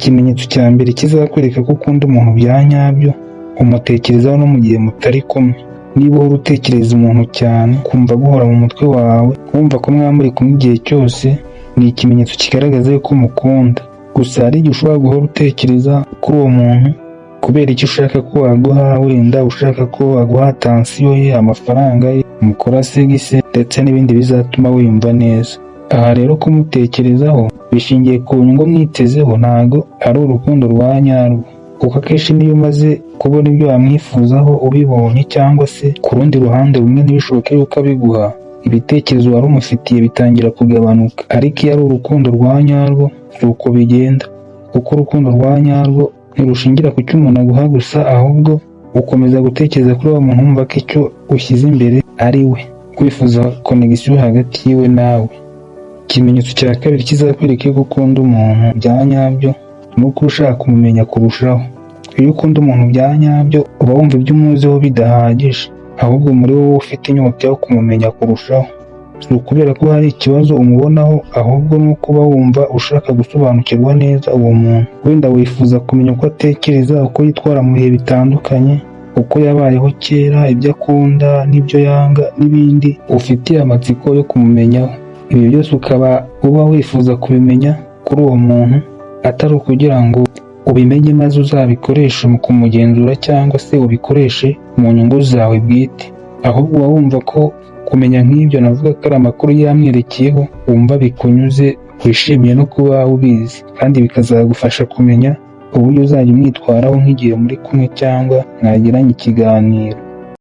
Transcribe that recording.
Ikimenyetso cya mbere kizakwereka ko ukunda umuntu bya nyabyo, umutekerezaho no mu gihe mutari kumwe. Niba uhora utekereza umuntu cyane, kumva guhora mu mutwe wawe, wumva ko mwaba muri kumwe igihe cyose, ni ikimenyetso kigaragaza yuko umukunda. Gusa hari igihe ushobora guhora utekereza kuri uwo muntu kubera icyo ushaka ko waguha, wenda ushaka ko waguha atansiyo ye, amafaranga ye, mukora segise ndetse n'ibindi bizatuma wiyumva neza. Aha rero kumutekerezaho bishingiye ku nyungu mwitezeho, ntago ari urukundo rwa nyarwo, kuko akenshi niyo umaze kubona ibyo wamwifuzaho ubibonye, cyangwa se ku rundi ruhande rumwe ntibishoboke yuko abiguha, ibitekerezo wari umufitiye bitangira kugabanuka. Ariko iyo ari urukundo rwa nyarwo si uko bigenda, kuko urukundo rwa nyarwo ntirushingira ku cyo umuntu aguha gusa, ahubwo ukomeza gutekereza kuri uwo muntu wumva ko icyo ushyize imbere ari we, kwifuza konegisiyo hagati yiwe nawe. Ikimenyetso cya kabiri kizakwereka ko ukunda umuntu bya nyabyo ni uko ushaka kumumenya kurushaho. Iyo ukunda umuntu bya nyabyo uba wumva ibyo umuziho bidahagije, ahubwo muri wowe ufite inyota yo kumumenya kurushaho. Si ukubera ko hari ikibazo umubonaho, ahubwo ni uko uba wumva ushaka gusobanukirwa neza uwo muntu. Wenda wifuza kumenya uko atekereza, uko yitwara mu bihe bitandukanye, uko yabayeho kera, ibyo akunda n'ibyo yanga n'ibindi ufitiye amatsiko yo kumumenyaho. Ibi byose ukaba uba wifuza kubimenya kuri uwo muntu, atari ukugira ngo ubimenye maze uzabikoreshe mu kumugenzura cyangwa se ubikoreshe mu nyungu zawe bwite, ahubwo uba wumva ko kumenya nk'ibyo navuga ko ari amakuru yamwerekeyeho, wumva bikunyuze, wishimiye no kuba ubizi, kandi bikazagufasha kumenya uburyo uzajya umwitwaraho nk'igihe muri kumwe cyangwa mwagiranye ikiganiro.